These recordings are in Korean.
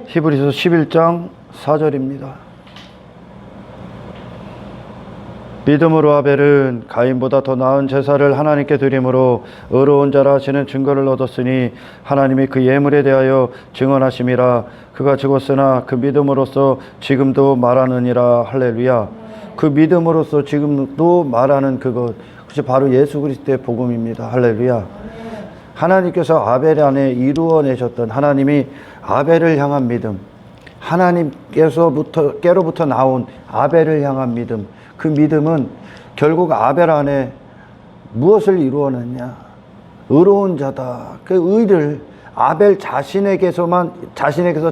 히브리서 11장 4절입니다. 믿음으로 아벨은 가인보다 더 나은 제사를 하나님께 드림으로 의로운 자라 하시는 증거를 얻었으니 하나님이 그 예물에 대하여 증언하심이라. 그가 죽었으나 그 믿음으로써 지금도 말하느니라. 할렐루야. 그 믿음으로써 지금도 말하는 그것, 그것이 바로 예수 그리스도의 복음입니다. 할렐루야. 하나님께서 아벨 안에 이루어내셨던, 하나님이 아벨을 향한 믿음, 하나님께로부터 나온 아벨을 향한 믿음, 그 믿음은 결국 아벨 안에 무엇을 이루어냈냐? 의로운 자다. 그 의를 아벨 자신에게서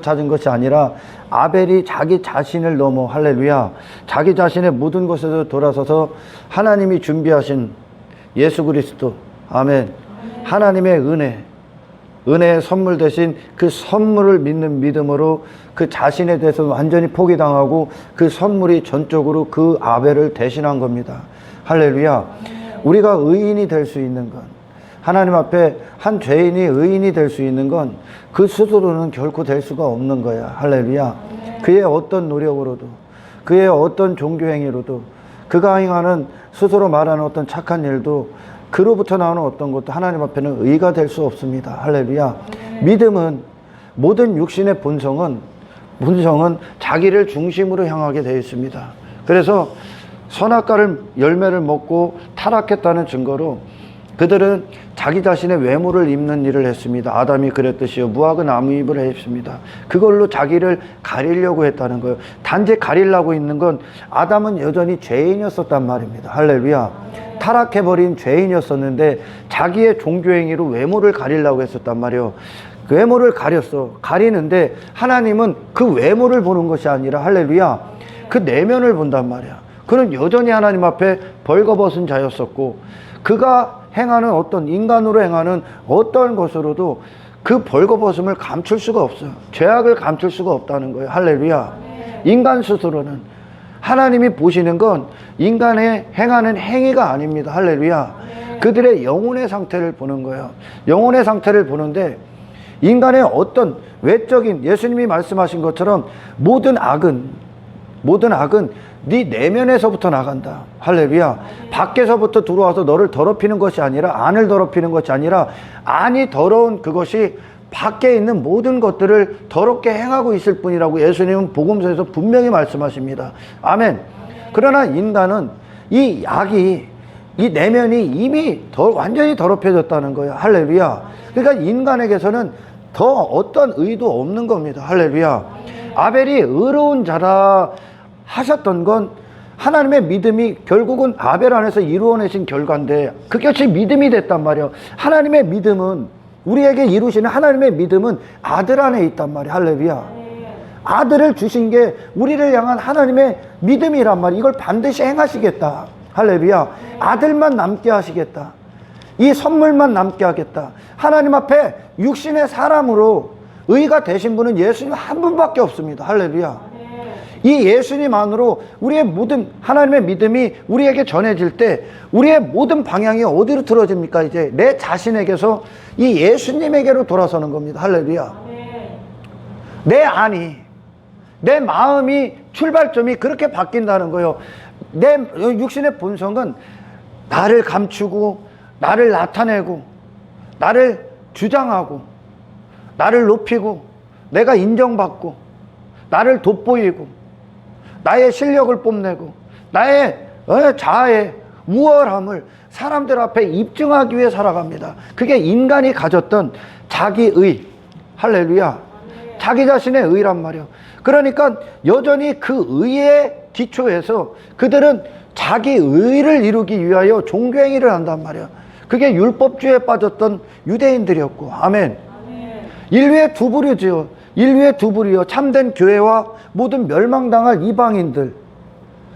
찾은 것이 아니라 아벨이 자기 자신을 넘어, 할렐루야, 자기 자신의 모든 것에서 돌아서서 하나님이 준비하신 예수 그리스도, 아멘, 하나님의 은혜의 선물 대신 그 선물을 믿는 믿음으로 그 자신에 대해서 완전히 포기당하고 그 선물이 전적으로 그 아벨을 대신한 겁니다. 할렐루야. 우리가 의인이 될 수 있는 건, 하나님 앞에 한 죄인이 의인이 될 수 있는 건 그 스스로는 결코 될 수가 없는 거야. 할렐루야. 그의 어떤 노력으로도, 그의 어떤 종교행위로도, 그가 행하는 스스로 말하는 어떤 착한 일도, 그로부터 나오는 어떤 것도 하나님 앞에는 의가 될 수 없습니다. 할렐루야. 믿음은, 모든 육신의 본성은 자기를 중심으로 향하게 되어 있습니다. 그래서 선악과를 열매를 먹고 타락했다는 증거로 그들은 자기 자신의 외모를 입는 일을 했습니다. 아담이 그랬듯이요, 무화과 나무잎을 했습니다. 그걸로 자기를 가리려고 했다는 거예요. 단지 가리려고 있는 건, 아담은 여전히 죄인이었었단 말입니다. 할렐루야. 타락해버린 죄인이었었는데 자기의 종교행위로 외모를 가리려고 했었단 말이에요. 그 외모를 가리는데 하나님은 그 외모를 보는 것이 아니라, 할렐루야, 그 내면을 본단 말이야. 그는 여전히 하나님 앞에 벌거벗은 자였었고, 그가 행하는 어떤, 인간으로 행하는 어떤 것으로도 그 벌거벗음을 감출 수가 없어요. 죄악을 감출 수가 없다는 거예요. 할렐루야. 인간 스스로는, 하나님이 보시는 건 인간의 행하는 행위가 아닙니다. 할렐루야. 그들의 영혼의 상태를 보는 거예요. 영혼의 상태를 보는데, 인간의 어떤 외적인, 예수님이 말씀하신 것처럼 모든 악은 네 내면에서부터 나간다. 할렐루야. 밖에서부터 들어와서 너를 더럽히는 것이 아니라, 안을 더럽히는 것이 아니라, 안이 더러운 그것이 밖에 있는 모든 것들을 더럽게 행하고 있을 뿐이라고 예수님은 복음서에서 분명히 말씀하십니다. 아멘. 그러나 인간은 이 악이, 이 내면이 이미 완전히 더럽혀졌다는 거예요. 할렐루야. 그러니까 인간에게서는 더 어떤 의도 없는 겁니다. 할렐루야. 아벨이 의로운 자라 하셨던 건 하나님의 믿음이 결국은 아벨 안에서 이루어내신 결과인데, 그것이 믿음이 됐단 말이에요. 하나님의 믿음은, 우리에게 이루시는 하나님의 믿음은 아들 안에 있단 말이에요. 할렐루야. 아들을 주신 게 우리를 향한 하나님의 믿음이란 말이에요. 이걸 반드시 행하시겠다. 할렐루야. 아들만 남게 하시겠다. 이 선물만 남게 하겠다. 하나님 앞에 육신의 사람으로 의가 되신 분은 예수님 한 분밖에 없습니다. 할렐루야. 이 예수님 안으로 우리의 모든 하나님의 믿음이 우리에게 전해질 때 우리의 모든 방향이 어디로 틀어집니까? 이제 내 자신에게서 이 예수님에게로 돌아서는 겁니다. 할렐루야. 내 안이, 내 마음이, 출발점이 그렇게 바뀐다는 거예요. 내 육신의 본성은 나를 감추고, 나를 나타내고, 나를 주장하고, 나를 높이고, 내가 인정받고, 나를 돋보이고, 나의 실력을 뽐내고, 나의 자아의 우월함을 사람들 앞에 입증하기 위해 살아갑니다. 그게 인간이 가졌던 자기의, 할렐루야, 자기 자신의 의란 말이에요. 그러니까 여전히 그 의의 기초에서 그들은 자기 의를 이루기 위하여 종교행위를 한단 말이에요. 그게 율법주의에 빠졌던 유대인들이었고, 아멘. 인류의 두 부류지요. 인류의 두 부류요. 참된 교회와 모든 멸망당할 이방인들.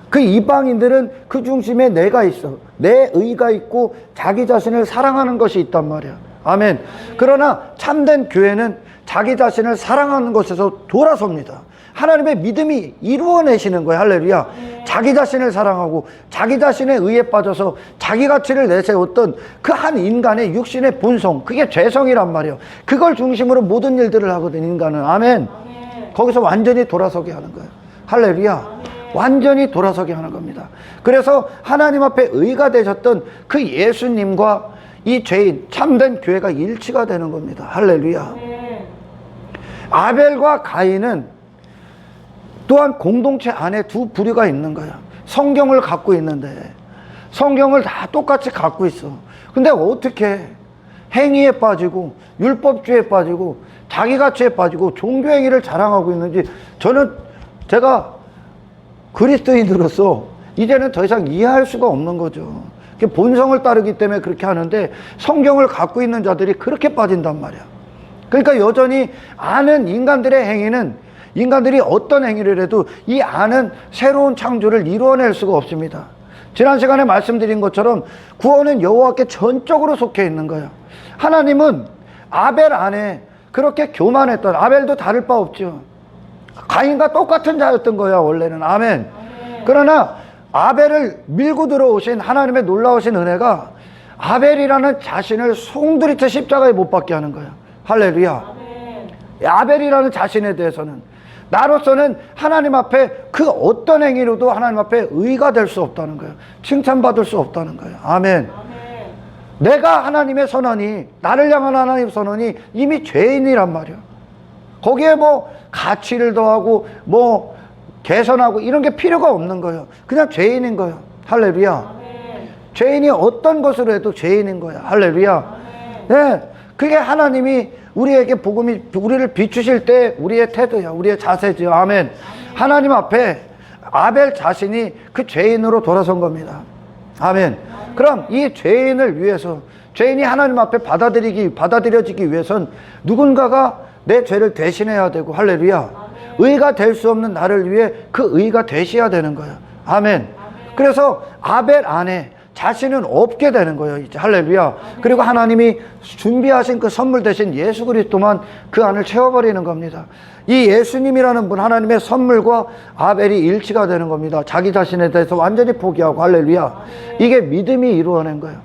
그 이방인들은 그 중심에 내가 있어. 내 의가 있고 자기 자신을 사랑하는 것이 있단 말이야. 아멘. 그러나 참된 교회는 자기 자신을 사랑하는 것에서 돌아섭니다. 하나님의 믿음이 이루어내시는 거예요. 할렐루야. 자기 자신을 사랑하고 자기 자신의 의에 빠져서 자기 가치를 내세웠던 그 한 인간의 육신의 본성, 그게 죄성이란 말이에요. 그걸 중심으로 모든 일들을 하거든, 인간은. 아멘. 거기서 완전히 돌아서게 하는 거예요. 할렐루야. 완전히 돌아서게 하는 겁니다. 그래서 하나님 앞에 의가 되셨던 그 예수님과 이 죄인, 참된 교회가 일치가 되는 겁니다. 할렐루야. 아벨과 가인은 또한 공동체 안에 두 부류가 있는 거야. 성경을 갖고 있는데 성경을 다 똑같이 갖고 있어. 근데 어떻게 행위에 빠지고 율법주의에 빠지고 자기가치에 빠지고 종교행위를 자랑하고 있는지 제가 그리스도인으로서 이제는 더 이상 이해할 수가 없는 거죠. 본성을 따르기 때문에 그렇게 하는데 성경을 갖고 있는 자들이 그렇게 빠진단 말이야. 그러니까 여전히 아는 인간들의 행위는 인간들이 어떤 행위를 해도 이 아는 새로운 창조를 이루어낼 수가 없습니다. 지난 시간에 말씀드린 것처럼 구원은 여호와께 전적으로 속해 있는 거예요. 하나님은 아벨 안에 그렇게 교만했던, 아벨도 다를 바 없죠. 가인과 똑같은 자였던 거야 원래는. 아멘. 그러나 아벨을 밀고 들어오신 하나님의 놀라우신 은혜가 아벨이라는 자신을 송두리째 십자가에 못 박게 하는 거예요. 할렐루야. 아벨이라는 자신에 대해서는 나로서는 하나님 앞에 그 어떤 행위로도 하나님 앞에 의가 될 수 없다는 거예요. 칭찬받을 수 없다는 거예요. 아멘. 내가 하나님의 선언이, 나를 향한 하나님의 선언이 이미 죄인이란 말이야. 거기에 뭐 가치를 더하고 뭐 개선하고 이런 게 필요가 없는 거예요. 그냥 죄인인 거예요. 할렐루야. 죄인이 어떤 것으로 해도 죄인인 거예요. 할렐루야. 네, 그게 하나님이 우리에게 복음이, 우리를 비추실 때 우리의 태도야, 우리의 자세죠. 아멘. 하나님 앞에 아벨 자신이 그 죄인으로 돌아선 겁니다. 아멘. 그럼 이 죄인을 위해서, 죄인이 하나님 앞에 받아들여지기 위해선 누군가가 내 죄를 대신해야 되고, 할렐루야. 의가 될 수 없는 나를 위해 그 의가 되셔야 되는 거예요. 아멘. 그래서 아벨 안에 자신은 없게 되는 거예요. 이제 할렐루야. 그리고 하나님이 준비하신 그 선물 대신 예수 그리스도만 그 안을 채워버리는 겁니다. 이 예수님이라는 분, 하나님의 선물과 아벨이 일치가 되는 겁니다. 자기 자신에 대해서 완전히 포기하고. 할렐루야. 이게 믿음이 이루어낸 거예요.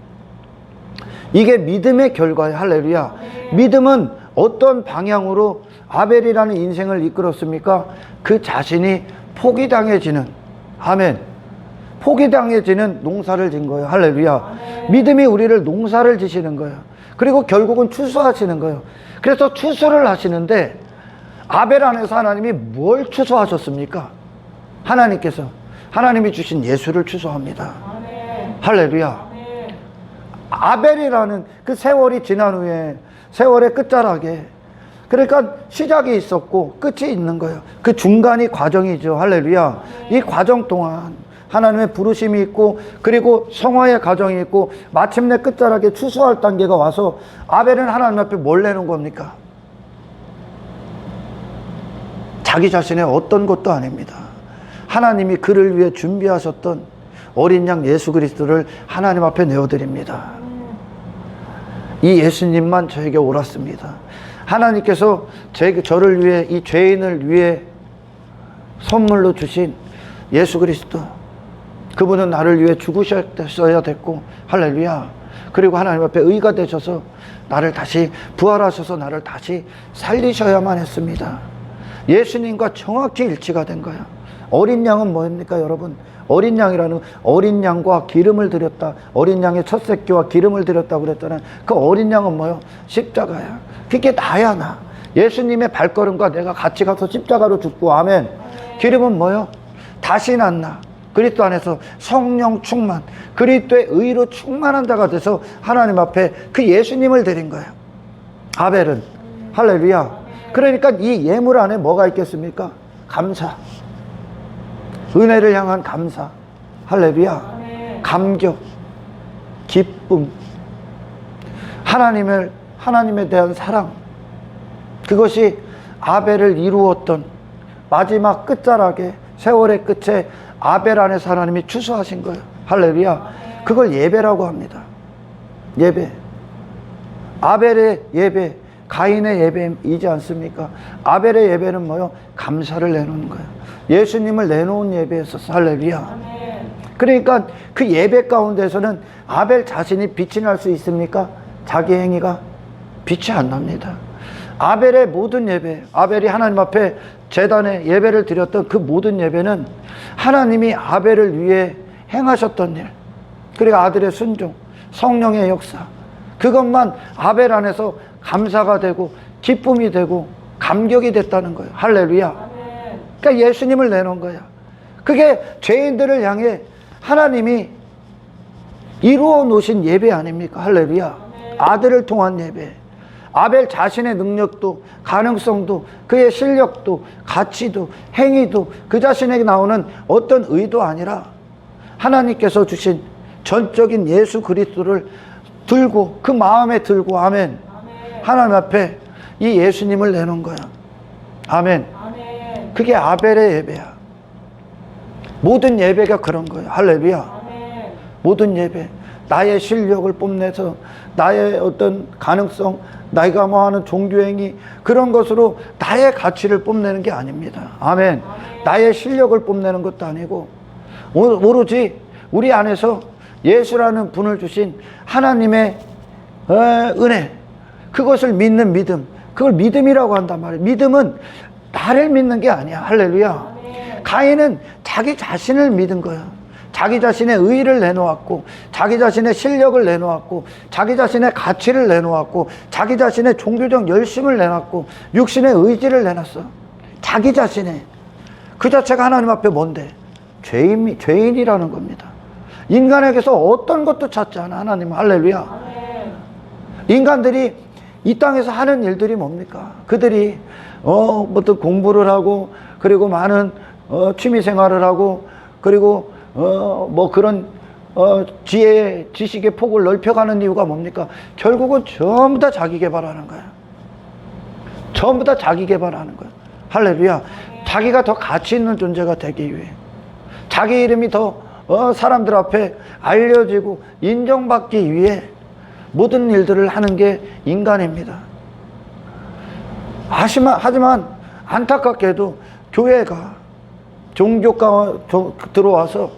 이게 믿음의 결과예요. 할렐루야. 믿음은 어떤 방향으로 아벨이라는 인생을 이끌었습니까? 그 자신이 포기당해지는, 아멘, 포기당해지는 농사를 진 거예요. 할렐루야. 믿음이 우리를 농사를 지시는 거예요. 그리고 결국은 추수하시는 거예요. 그래서 추수를 하시는데 아벨 안에서 하나님이 뭘 추수하셨습니까? 하나님께서 하나님이 주신 예수를 추수합니다. 할렐루야. 아벨이라는 그 세월이 지난 후에, 세월의 끝자락에, 그러니까 시작이 있었고 끝이 있는 거예요. 그 중간이 과정이죠. 할렐루야. 이 과정 동안 하나님의 부르심이 있고, 그리고 성화의 과정이 있고, 마침내 끝자락에 추수할 단계가 와서 아벨은 하나님 앞에 뭘 내는 겁니까? 자기 자신의 어떤 것도 아닙니다. 하나님이 그를 위해 준비하셨던 어린 양 예수 그리스도를 하나님 앞에 내어드립니다. 이 예수님만 저에게 옳았습니다. 하나님께서 저를 위해, 이 죄인을 위해 선물로 주신 예수 그리스도, 그분은 나를 위해 죽으셨어야 됐고, 할렐루야. 그리고 하나님 앞에 의가 되셔서 나를 다시 부활하셔서 나를 다시 살리셔야만 했습니다. 예수님과 정확히 일치가 된 거예요. 어린 양은 뭐입니까, 여러분? 어린 양이라는, 어린 양과 기름을 드렸다, 어린 양의 첫 새끼와 기름을 드렸다고 그랬잖아요. 그 어린 양은 뭐요? 십자가야. 그게 나야, 나. 예수님의 발걸음과 내가 같이 가서 십자가로 죽고, 아멘. 기름은 뭐요? 다시 난나. 그리스도 안에서 성령 충만, 그리스도의 의로 충만한 자가 돼서 하나님 앞에 그 예수님을 드린 거예요. 아벨은. 할렐루야. 그러니까 이 예물 안에 뭐가 있겠습니까? 감사. 은혜를 향한 감사. 할렐루야. 감격, 기쁨, 하나님에 대한 사랑. 그것이 아벨을 이루었던 마지막 끝자락에, 세월의 끝에 아벨 안에서 하나님이 추수하신 거예요. 할렐루야. 그걸 예배라고 합니다. 예배. 아벨의 예배, 가인의 예배이지 않습니까? 아벨의 예배는 뭐요? 감사를 내놓는 거예요. 예수님을 내놓은 예배였었어. 할렐루야. 그러니까 그 예배 가운데서는 아벨 자신이 빛이 날 수 있습니까? 자기 행위가 빛이 안 납니다. 아벨의 모든 예배, 아벨이 하나님 앞에 제단에 예배를 드렸던 그 모든 예배는 하나님이 아벨을 위해 행하셨던 일, 그리고 아들의 순종, 성령의 역사, 그것만 아벨 안에서 감사가 되고 기쁨이 되고 감격이 됐다는 거예요. 할렐루야. 그러니까 예수님을 내놓은 거야. 그게 죄인들을 향해 하나님이 이루어 놓으신 예배 아닙니까? 할렐루야. 아들을 통한 예배. 아벨 자신의 능력도 가능성도 그의 실력도 가치도 행위도 그 자신에게 나오는 어떤 의도 아니라 하나님께서 주신 전적인 예수 그리스도를 들고 그 마음에 들고 아멘. 하나님 앞에 이 예수님을 내놓은 거야. 아멘. 그게 아벨의 예배야. 모든 예배가 그런 거야. 할렐루야. 모든 예배, 나의 실력을 뽐내서 나의 어떤 가능성, 내가 뭐 하는 종교행위 그런 것으로 나의 가치를 뽐내는 게 아닙니다. 아멘. 나의 실력을 뽐내는 것도 아니고 오로지 우리 안에서 예수라는 분을 주신 하나님의 은혜, 그것을 믿는 믿음, 그걸 믿음이라고 한단 말이에요. 믿음은 나를 믿는 게 아니야. 할렐루야. 가인은 자기 자신을 믿은 거야. 자기 자신의 의의를 내놓았고, 자기 자신의 실력을 내놓았고, 자기 자신의 가치를 내놓았고, 자기 자신의 종교적 열심을 내놨고, 육신의 의지를 내놨어. 자기 자신의. 그 자체가 하나님 앞에 뭔데? 죄인이라는 겁니다. 인간에게서 어떤 것도 찾지 않아, 하나님. 할렐루야. 인간들이 이 땅에서 하는 일들이 뭡니까? 그들이 어떤 공부를 하고, 그리고 많은 취미 생활을 하고, 그리고 뭐 그런 지혜의 지식의 폭을 넓혀가는 이유가 뭡니까? 결국은 전부 다 자기 개발하는 거야. 전부 다 자기 개발하는 거야. 할렐루야. 자기가 더 가치 있는 존재가 되기 위해, 자기 이름이 더 사람들 앞에 알려지고 인정받기 위해 모든 일들을 하는 게 인간입니다. 하지만 안타깝게도 교회가 종교가 들어와서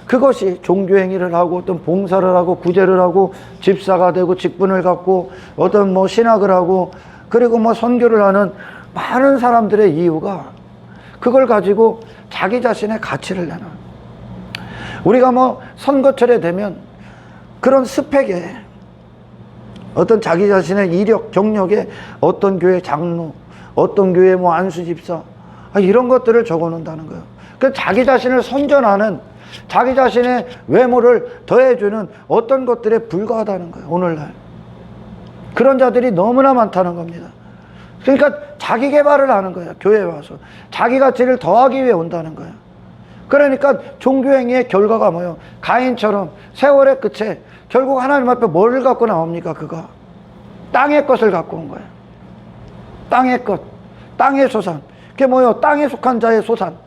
그것이 종교행위를 하고 어떤 봉사를 하고 구제를 하고 집사가 되고 직분을 갖고 어떤 뭐 신학을 하고 그리고 뭐 선교를 하는 많은 사람들의 이유가 그걸 가지고 자기 자신의 가치를 내놔. 우리가 뭐 선거철에 되면 그런 스펙에 어떤 자기 자신의 이력, 경력에 어떤 교회 장로, 어떤 교회 뭐 안수 집사 이런 것들을 적어 놓는다는 거예요. 그 자기 자신을 선전하는, 자기 자신의 외모를 더해주는 어떤 것들에 불과하다는 거예요. 오늘날 그런 자들이 너무나 많다는 겁니다. 그러니까 자기 개발을 하는 거예요. 교회에 와서 자기 가치를 더하기 위해 온다는 거예요. 그러니까 종교행위의 결과가 뭐예요? 가인처럼 세월의 끝에 결국 하나님 앞에 뭘 갖고 나옵니까? 그거 땅의 것을 갖고 온 거예요. 땅의 것, 땅의 소산. 그게 뭐예요? 땅에 속한 자의 소산,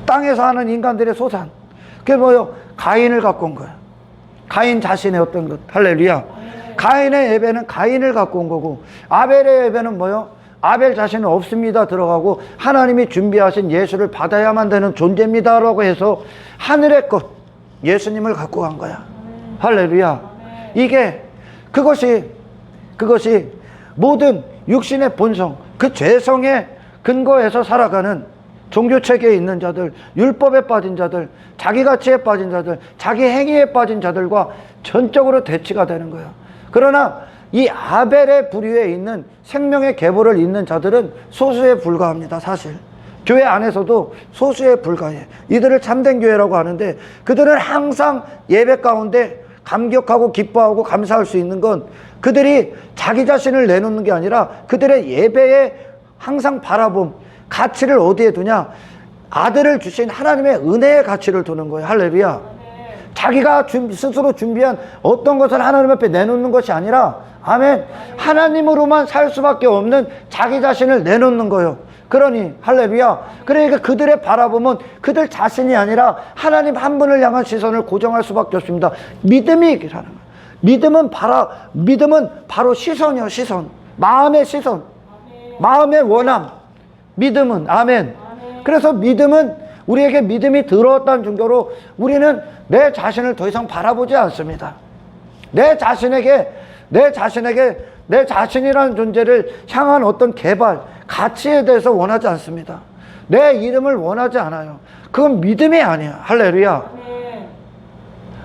땅에 사는 인간들의 소산. 그게 뭐예요? 가인을 갖고 온 거예요. 가인 자신의 어떤 것. 할렐루야. 가인의 예배는 가인을 갖고 온 거고, 아벨의 예배는 뭐예요? 아벨 자신은 없습니다 들어가고 하나님이 준비하신 예수를 받아야만 되는 존재입니다 라고 해서 하늘의 것, 예수님을 갖고 간 거야. 할렐루야. 이게 그것이 모든 육신의 본성, 그 죄성에 근거해서 살아가는 종교체계에 있는 자들, 율법에 빠진 자들, 자기 가치에 빠진 자들, 자기 행위에 빠진 자들과 전적으로 대치가 되는 거예요. 그러나 이 아벨의 부류에 있는 생명의 계보를 잇는 자들은 소수에 불과합니다. 사실 교회 안에서도 소수에 불과해. 이들을 참된 교회라고 하는데, 그들은 항상 예배 가운데 감격하고 기뻐하고 감사할 수 있는 건 그들이 자기 자신을 내놓는 게 아니라 그들의 예배에 항상 바라봄, 가치를 어디에 두냐? 아들을 주신 하나님의 은혜의 가치를 두는 거예요. 할렐루야. 자기가 스스로 준비한 어떤 것을 하나님 앞에 내놓는 것이 아니라, 아멘, 하나님으로만 살 수밖에 없는 자기 자신을 내놓는 거예요. 그러니 할렐루야. 그러니까 그들의 바라보면 그들 자신이 아니라 하나님 한 분을 향한 시선을 고정할 수밖에 없습니다. 믿음이 라는 거예요. 믿음은 바로 시선이요. 시선, 마음의 시선, 마음의 원함. 믿음은, 아멘. 그래서 믿음은, 우리에게 믿음이 들어왔다는 증거로 우리는 내 자신을 더 이상 바라보지 않습니다. 내 자신에게 내 자신이라는 존재를 향한 어떤 개발, 가치에 대해서 원하지 않습니다. 내 이름을 원하지 않아요. 그건 믿음이 아니야. 할렐루야.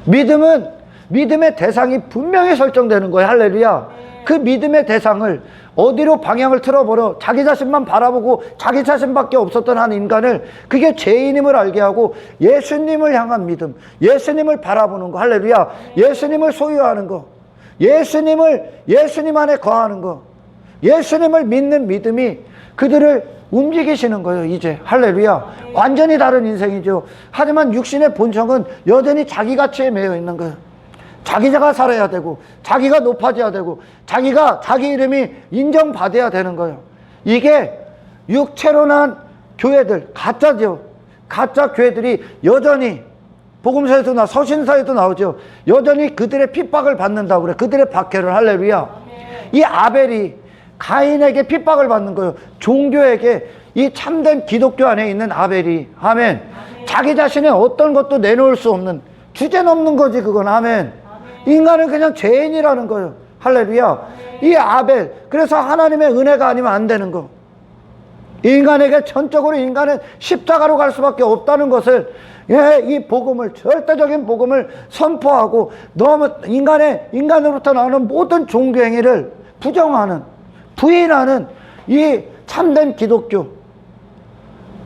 믿음은 믿음의 대상이 분명히 설정되는 거예요. 할렐루야. 그 믿음의 대상을 어디로 방향을 틀어버려 자기 자신만 바라보고 자기 자신밖에 없었던 한 인간을, 그게 죄인임을 알게 하고 예수님을 향한 믿음, 예수님을 바라보는 거. 할렐루야. 예수님을 소유하는 거, 예수님 안에 거하는 거, 예수님을 믿는 믿음이 그들을 움직이시는 거예요. 이제 할렐루야. 완전히 다른 인생이죠. 하지만 육신의 본성은 여전히 자기 가치에 매여 있는 거예요. 자기가 살아야 되고, 자기가 높아져야 되고, 자기 이름이 인정받아야 되는 거예요. 이게 육체로 난 교회들, 가짜죠. 가짜 교회들이 여전히 복음서에도 서신서에도 나오죠. 여전히 그들의 핍박을 받는다고 그래. 그들의 박해를. 할렐루야. 이 아벨이 가인에게 핍박을 받는 거예요. 종교에게. 이 참된 기독교 안에 있는 아벨이. 아멘. 자기 자신의 어떤 것도 내놓을 수 없는, 주제넘는 거지 그건. 아멘. 인간은 그냥 죄인이라는 거예요. 할렐루야. 이 아벨, 그래서 하나님의 은혜가 아니면 안 되는 거. 인간에게 전적으로 인간은 십자가로 갈 수밖에 없다는 것을, 이 복음을, 절대적인 복음을 선포하고, 너무 인간으로부터 나오는 모든 종교 행위를 부정하는, 부인하는 이 참된 기독교,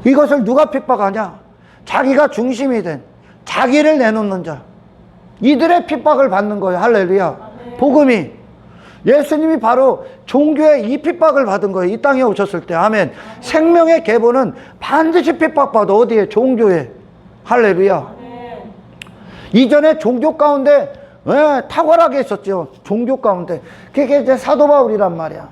이것을 누가 핍박하냐? 자기가 중심이 된, 자기를 내놓는 자, 이들의 핍박을 받는 거예요. 할렐루야. 복음이, 예수님이 바로 종교의 이 핍박을 받은 거예요. 이 땅에 오셨을 때. 아멘. 생명의 계보는 반드시 핍박받아. 어디에? 종교에. 할렐루야. 이전에 종교 가운데 탁월하게 있었죠. 종교 가운데. 그게 이제 사도 바울이란 말이야.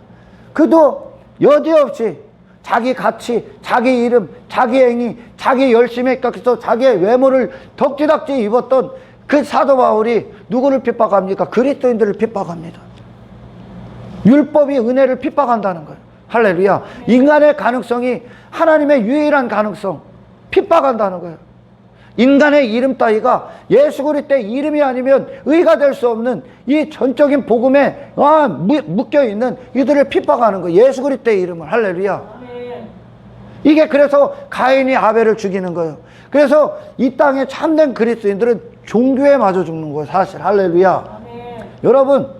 그도 여지없이 자기 가치, 자기 이름, 자기 행위, 자기 열심에 깎여서 자기의 외모를 덕지덕지 입었던 그 사도 바울이 누구를 핍박합니까? 그리스도인들을 핍박합니다. 율법이 은혜를 핍박한다는 거예요. 할렐루야. 인간의 가능성이 하나님의 유일한 가능성 핍박한다는 거예요. 인간의 이름 따위가 예수 그리스도의 이름이 아니면 의가 될 수 없는 이 전적인 복음에 묶여있는 이들을 핍박하는 거예요. 예수 그리스도의 이름을. 할렐루야. 이게 그래서 가인이 아벨을 죽이는 거예요. 그래서 이 땅에 참된 그리스도인들은 종교에 마저 죽는 거예요. 사실. 할렐루야. 여러분,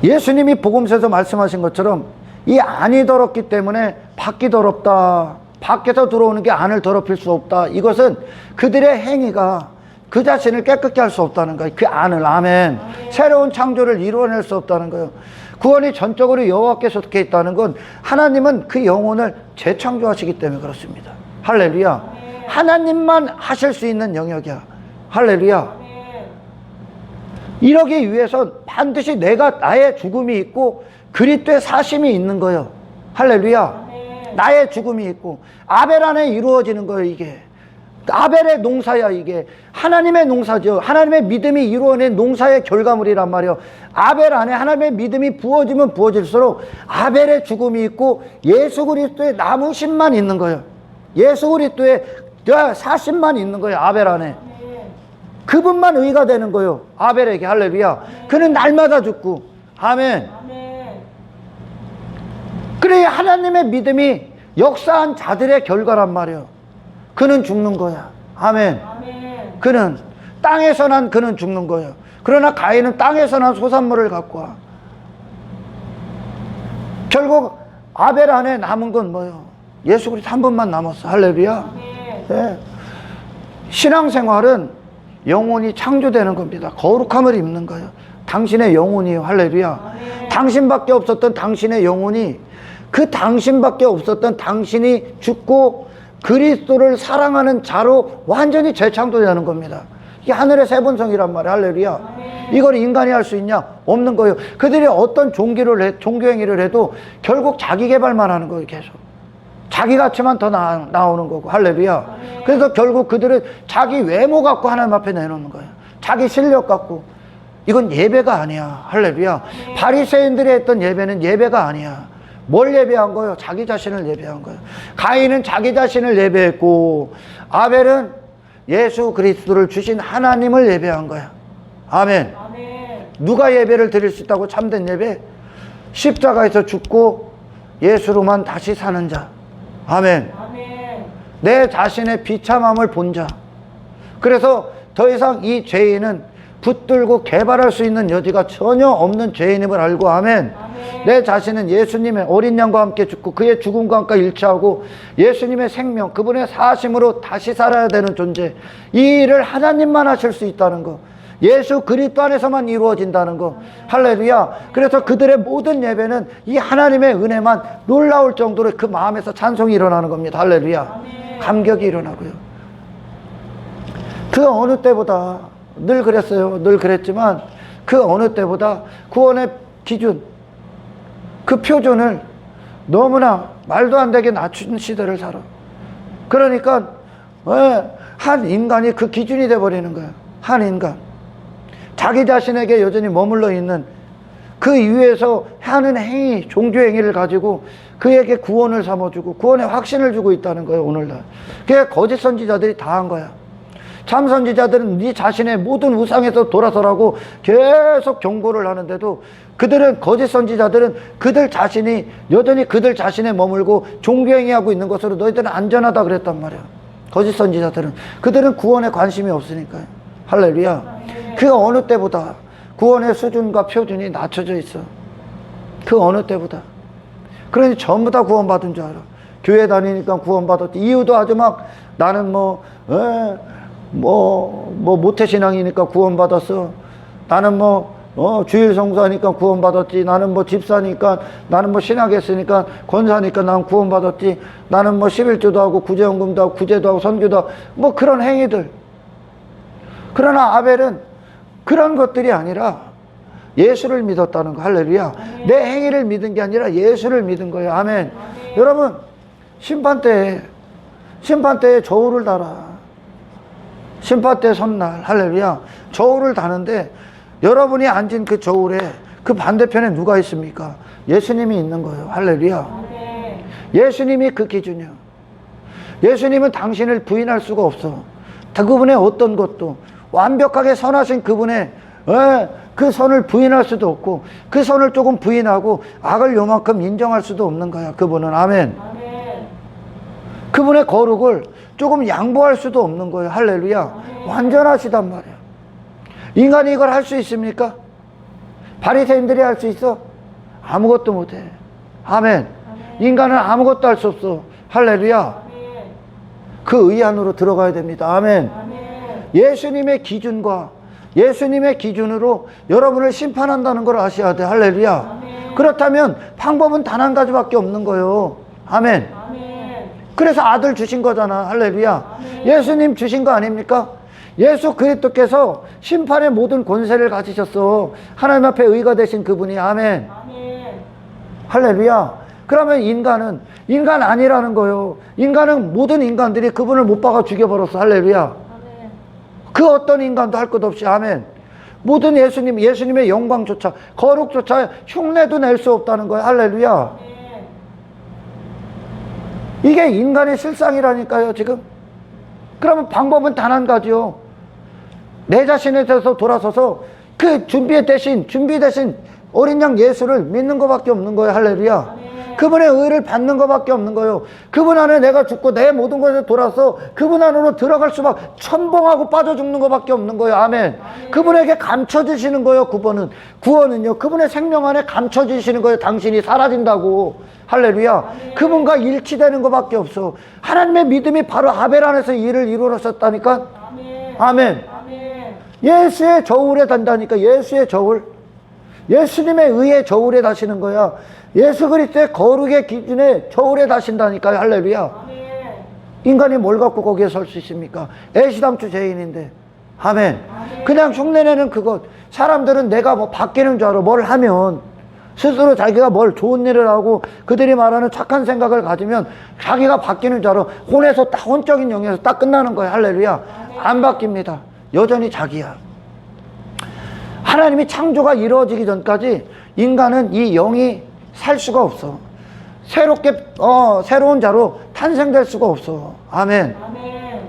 예수님이 복음서에서 말씀하신 것처럼 이 안이 더럽기 때문에 밖이 더럽다, 밖에서 들어오는 게 안을 더럽힐 수 없다, 이것은 그들의 행위가 그 자신을 깨끗게 할 수 없다는 거예요. 그 안을. 아멘. 새로운 창조를 이루어낼 수 없다는 거예요. 구원이 전적으로 여호와께서 속해 있다는 건 하나님은 그 영혼을 재창조하시기 때문에 그렇습니다. 할렐루야. 하나님만 하실 수 있는 영역이야. 할렐루야. 이러기 위해선 반드시 나의 죽음이 있고 그리스도의 사심이 있는 거예요. 할렐루야. 나의 죽음이 있고 아벨 안에 이루어지는 거예요. 이게 아벨의 농사야. 이게 하나님의 농사죠. 하나님의 믿음이 이루어낸 농사의 결과물이란 말이에요. 아벨 안에 하나님의 믿음이 부어지면 부어질수록 아벨의 죽음이 있고 예수 그리스도의 남으심만 있는 거예요. 예수 그리스도의 사심만 있는 거예요. 아벨 안에. 그분만 의가 되는 거예요. 아벨에게. 할렐루야. 그는 날마다 죽고. 아멘. 그래, 하나님의 믿음이 역사한 자들의 결과란 말이에요. 그는 죽는 거야. 아멘. 그는 땅에서 난 그는 죽는 거예요. 그러나 가인은 땅에서 난 소산물을 갖고 와. 결국 아벨 안에 남은 건 뭐예요? 예수 그리스도 한 분만 남았어. 할렐루야. 네. 신앙생활은 영혼이 창조되는 겁니다. 거룩함을 입는 거예요. 당신의 영혼이에요. 할렐루야. 당신밖에 없었던 당신의 영혼이, 그 당신밖에 없었던 당신이 죽고 그리스도를 사랑하는 자로 완전히 재창조되는 겁니다. 이게 하늘의 세 본성이란 말이에요. 할렐루야. 이걸 인간이 할 수 있냐? 없는 거예요. 그들이 어떤 종교행위를 해도 결국 자기 개발만 하는 거예요. 계속 자기 가치만 더 나오는 거고. 할렐루야. 그래서 결국 그들은 자기 외모 갖고 하나님 앞에 내놓는 거예요. 자기 실력 갖고. 이건 예배가 아니야. 할렐루야. 바리새인들이 했던 예배는 예배가 아니야. 뭘 예배한 거예요? 자기 자신을 예배한 거예요. 가인은 자기 자신을 예배했고 아벨은 예수 그리스도를 주신 하나님을 예배한 거야. 아멘. 누가 예배를 드릴 수 있다고? 참된 예배? 십자가에서 죽고 예수로만 다시 사는 자. 아멘. 아멘. 내 자신의 비참함을 본 자. 그래서 더 이상 이 죄인은 붙들고 개발할 수 있는 여지가 전혀 없는 죄인임을 알고, 아멘. 아멘. 내 자신은 예수님의 어린 양과 함께 죽고 그의 죽음과 함께 일치하고 예수님의 생명, 그분의 사심으로 다시 살아야 되는 존재. 이 일을 하나님만 하실 수 있다는 거, 예수 그리스도 안에서만 이루어진다는 거. 할렐루야. 그래서 그들의 모든 예배는 이 하나님의 은혜만 놀라울 정도로 그 마음에서 찬송이 일어나는 겁니다. 할렐루야. 아멘. 감격이 일어나고요. 그 어느 때보다, 늘 그랬어요. 늘 그랬지만 그 어느 때보다 구원의 기준, 그 표준을 너무나 말도 안 되게 낮춘 시대를 살아. 그러니까 한 인간이 그 기준이 돼버리는 거예요. 한 인간. 자기 자신에게 여전히 머물러 있는 그 위에서 하는 행위, 종교행위를 가지고 그에게 구원을 삼아주고 구원의 확신을 주고 있다는 거예요. 오늘날 그게 거짓 선지자들이 다 한 거야. 참 선지자들은 네 자신의 모든 우상에서 돌아서라고 계속 경고를 하는데도 그들은, 거짓 선지자들은 그들 자신이 여전히 그들 자신에 머물고 종교행위하고 있는 것으로 너희들은 안전하다 그랬단 말이야. 거짓 선지자들은. 그들은 구원에 관심이 없으니까요. 할렐루야. 그 어느 때보다 구원의 수준과 표준이 낮춰져 있어. 그 어느 때보다. 그러니 전부 다 구원받은 줄 알아. 교회 다니니까 구원받았지. 이유도 아주 막 나는 모태신앙이니까 구원받았어. 나는 주일 성수하니까 구원받았지. 나는 집사니까, 나는 신학했으니까, 권사니까 난 구원받았지. 나는 11조도 하고 구제연금도 하고 구제도 하고 선교도 하고 그런 행위들. 그러나 아벨은 그런 것들이 아니라 예수를 믿었다는 거. 할렐루야. 아멘. 내 행위를 믿은 게 아니라 예수를 믿은 거예요. 아멘. 아멘. 여러분, 심판때에 저울을 달아. 심판때 선날, 할렐루야. 저울을 다는데 여러분이 앉은 그 저울에 그 반대편에 누가 있습니까? 예수님이 있는 거예요. 할렐루야. 아멘. 예수님이 그 기준이야. 예수님은 당신을 부인할 수가 없어. 그분의 어떤 것도 완벽하게 선하신 그분의 그 선을 부인할 수도 없고 그 선을 조금 부인하고 악을 요만큼 인정할 수도 없는 거야. 그분은. 아멘. 아멘. 그분의 거룩을 조금 양보할 수도 없는 거예요. 할렐루야. 아멘. 완전하시단 말이야. 인간이 이걸 할 수 있습니까? 바리새인들이 할 수 있어? 아무것도 못해. 아멘. 아멘. 인간은 아무것도 할 수 없어. 할렐루야. 아멘. 그 의 안으로 들어가야 됩니다. 아멘. 아멘. 예수님의 기준과 예수님의 기준으로 여러분을 심판한다는 걸 아셔야 돼. 할렐루야. 아멘. 그렇다면 방법은 단 한 가지밖에 없는 거예요. 아멘. 아멘. 그래서 아들 주신 거잖아. 할렐루야. 아멘. 예수님 주신 거 아닙니까? 예수 그리스도께서 심판의 모든 권세를 가지셨어. 하나님 앞에 의가 되신 그분이. 아멘. 아멘. 할렐루야. 그러면 인간은 인간 아니라는 거예요. 인간은, 모든 인간들이 그분을 못 박아 죽여버렸어. 할렐루야. 그 어떤 인간도 할 것 없이. 아멘. 모든 예수님의 영광조차, 거룩조차 흉내도 낼 수 없다는 거예요. 할렐루야. 이게 인간의 실상이라니까요, 지금. 그러면 방법은 단 한 가지요. 내 자신에 대해서 돌아서서 그 준비 대신 어린 양 예수를 믿는 것밖에 없는 거예요. 할렐루야. 그분의 의를 받는 것밖에 없는 거예요. 그분 안에 내가 죽고 내 모든 것에 돌아서 그분 안으로 들어갈 수밖에, 천봉하고 빠져 죽는 것밖에 없는 거예요. 아멘. 그분에게 감춰주시는 거예요. 구원은요, 그분의 생명 안에 감춰주시는 거예요. 당신이 사라진다고. 할렐루야. 그분과 일치되는 것밖에 없어. 하나님의 믿음이 바로 아벨 안에서 일을 이루어졌다니까. 아멘. 예수의 저울에 단다니까. 예수의 저울. 예수님의 의의 저울에 다시는 거야. 예수 그리스도의 거룩의 기준에 저울에 다신다니까요. 할렐루야. 아멘. 인간이 뭘 갖고 거기에 설 수 있습니까? 애시당초 죄인인데. 아멘. 아멘. 그냥 흉내내는 그것. 사람들은 내가 바뀌는 줄 알아. 뭘 하면 스스로 자기가 뭘 좋은 일을 하고 그들이 말하는 착한 생각을 가지면 자기가 바뀌는 줄 알아. 혼적인 영에서 딱 끝나는 거야. 할렐루야. 아멘. 안 바뀝니다. 여전히 자기야. 하나님이 창조가 이루어지기 전까지 인간은 이 영이 살 수가 없어. 새로운 자로 탄생될 수가 없어. 아멘. 아멘.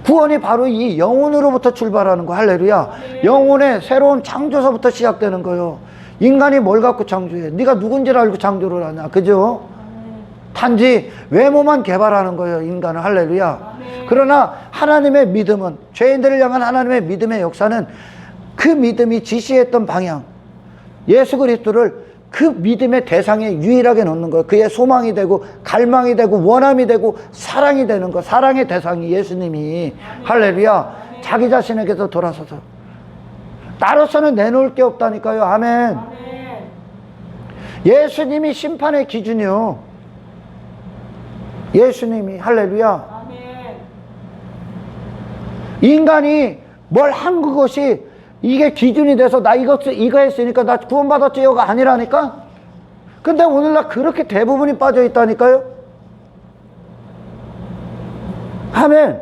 구원이 바로 이 영혼으로부터 출발하는 거. 할렐루야. 영혼의 새로운 창조서부터 시작되는 거요. 인간이 뭘 갖고 창조해? 네가 누군지를 알고 창조를 하냐. 그죠? 단지 외모만 개발하는 거예요, 인간은. 할렐루야. 그러나 하나님의 믿음은, 죄인들을 향한 하나님의 믿음의 역사는 그 믿음이 지시했던 방향, 예수 그리스도를 그 믿음의 대상에 유일하게 놓는 거예요. 그의 소망이 되고 갈망이 되고 원함이 되고 사랑이 되는 거. 사랑의 대상이 예수님이. 할렐루야. 자기 자신에게서 돌아서서 나로서는 내놓을 게 없다니까요. 아멘. 예수님이 심판의 기준이요. 예수님이. 할렐루야. 인간이 뭘 한 그것이 이게 기준이 돼서 나 이거 했으니까 나 구원받았지요가 아니라니까. 근데 오늘날 그렇게 대부분이 빠져 있다니까요. 아멘.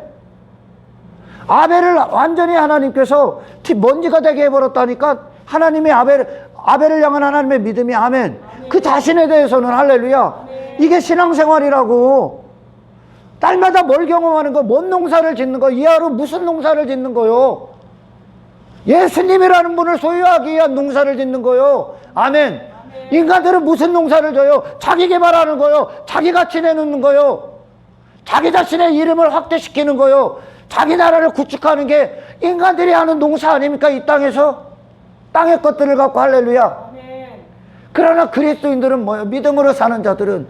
아벨을 완전히 하나님께서 먼지가 되게 해버렸다니까. 하나님의 아벨을 향한 하나님의 믿음이. 아멘. 그 자신에 대해서는. 할렐루야. 이게 신앙생활이라고. 딸마다 뭘 경험하는 거, 뭔 농사를 짓는 거, 이 하루 무슨 농사를 짓는 거요. 예수님이라는 분을 소유하기 위한 농사를 짓는 거요. 아멘. 인간들은 무슨 농사를 져요? 자기 개발하는 거요. 자기 가치 내놓는 거요. 자기 자신의 이름을 확대시키는 거요. 자기 나라를 구축하는 게 인간들이 하는 농사 아닙니까? 이 땅에서 땅의 것들을 갖고. 할렐루야. 그러나 그리스도인들은 뭐예요? 믿음으로 사는 자들은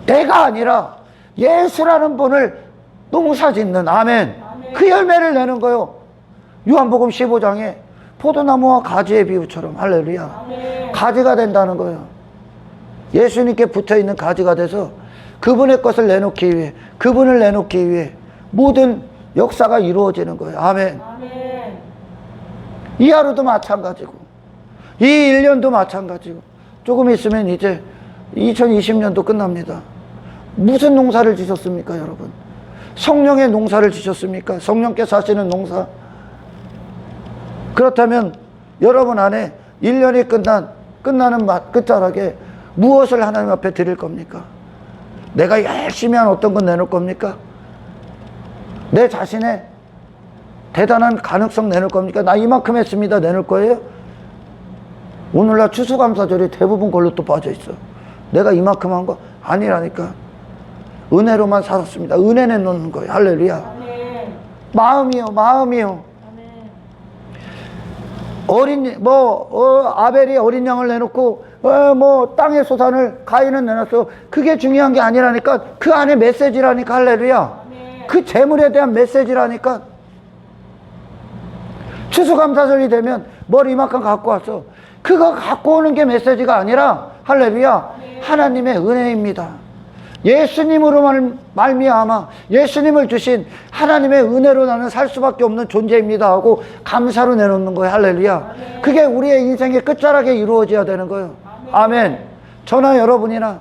내가 아니라 예수라는 분을 농사 짓는. 아멘. 그 열매를 내는 거요. 요한복음 15장에 포도나무와 가지의 비유처럼. 할렐루야. 가지가 된다는 거예요. 예수님께 붙어있는 가지가 돼서 그분의 것을 내놓기 위해, 그분을 내놓기 위해 모든 역사가 이루어지는 거예요. 아멘. 이 하루도 마찬가지고 이 1년도 마찬가지고 조금 있으면 이제 2020년도 끝납니다. 무슨 농사를 지셨습니까, 여러분? 성령의 농사를 지셨습니까? 성령께서 하시는 농사. 그렇다면 여러분 안에 1년이 끝나는 끝자락에 무엇을 하나님 앞에 드릴 겁니까? 내가 열심히 한 어떤 건 내놓을 겁니까? 내 자신의 대단한 가능성 내놓을 겁니까? 나 이만큼 했습니다 내놓을 거예요? 오늘날 추수감사절이 대부분 걸로 또 빠져 있어. 내가 이만큼 한 거 아니라니까. 은혜로만 살았습니다. 은혜 내놓는 거예요. 할렐루야. 마음이요. 아벨이 어린 양을 내놓고, 땅의 소산을 가인은 내놨어. 그게 중요한 게 아니라니까. 그 안에 메시지라니까. 할렐루야. 그 재물에 대한 메시지라니까. 추수감사절이 되면 뭘 이만큼 갖고 왔어. 그거 갖고 오는 게 메시지가 아니라. 할렐루야. 하나님의 은혜입니다. 예수님으로 말미암아 예수님을 주신 하나님의 은혜로 나는 살 수밖에 없는 존재입니다 하고 감사로 내놓는 거예요. 할렐루야. 그게 우리의 인생의 끝자락에 이루어져야 되는 거예요. 아멘. 저나 여러분이나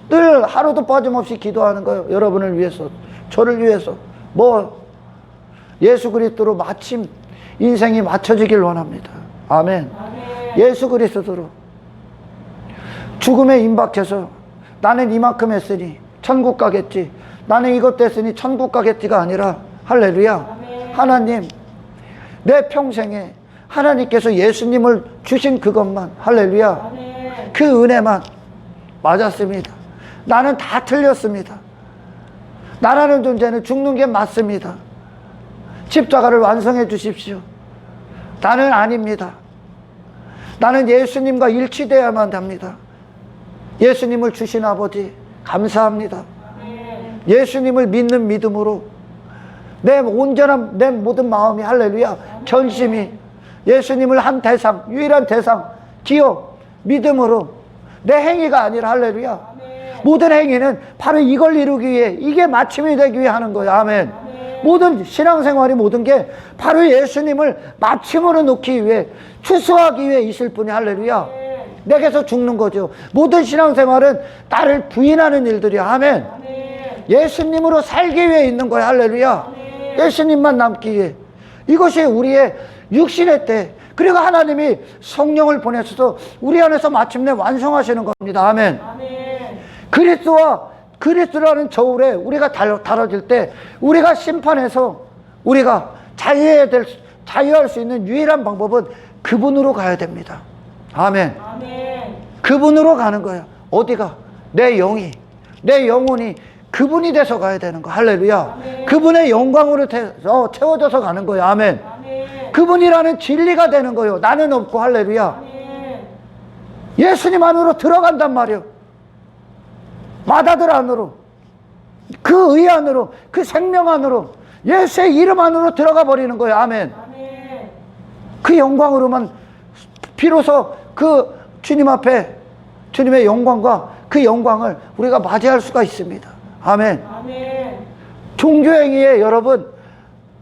늘 하루도 빠짐없이 기도하는 거예요. 여러분을 위해서, 저를 위해서. 예수 그리스도로 마침 인생이 맞춰지길 원합니다. 아멘. 예수 그리스도로 죽음에 임박해서 나는 이만큼 했으니 천국 가겠지, 나는 이것 됐으니 천국 가겠지가 아니라. 할렐루야. 하나님, 내 평생에 하나님께서 예수님을 주신 그것만. 할렐루야. 그 은혜만 맞았습니다. 나는 다 틀렸습니다. 나라는 존재는 죽는 게 맞습니다. 십자가를 완성해 주십시오. 나는 아닙니다. 나는 예수님과 일치되어야만 합니다. 예수님을 주신 아버지 감사합니다. 예수님을 믿는 믿음으로 내 온전한 내 모든 마음이. 할렐루야. 전심이 예수님을 한 대상, 유일한 대상, 기업, 믿음으로 내 행위가 아니라. 할렐루야. 모든 행위는 바로 이걸 이루기 위해, 이게 마침이 되기 위해 하는 거예요. 아멘. 모든 신앙생활이 모든 게 바로 예수님을 마침으로 놓기 위해, 추수하기 위해 있을 뿐이. 할렐루야. 내게서 죽는 거죠. 모든 신앙생활은 나를 부인하는 일들이야. 아멘. 예수님으로 살기 위해 있는 거야. 할렐루야. 예수님만 남기 위해. 이것이 우리의 육신의 때, 그리고 하나님이 성령을 보내셔서 우리 안에서 마침내 완성하시는 겁니다. 아멘. 그리스도와 그리스도라는 저울에 우리가 달아질 때 우리가 심판해서 우리가 자유할 수 있는 유일한 방법은 그분으로 가야 됩니다. 아멘. 아멘. 그분으로 가는 거예요. 어디가? 내 영혼이 그분이 돼서 가야 되는 거. 할렐루야. 아멘. 그분의 영광으로 채워져서 가는 거예요. 아멘. 아멘. 그분이라는 진리가 되는 거예요. 나는 없고. 할렐루야. 아멘. 예수님 안으로 들어간단 말이에요. 마다들 안으로, 그 의 안으로, 그 생명 안으로, 예수의 이름 안으로 들어가 버리는 거예요. 아멘. 아멘. 그 영광으로만 비로소 그 주님 앞에 주님의 영광과 그 영광을 우리가 맞이할 수가 있습니다. 아멘. 아멘. 종교행위에 여러분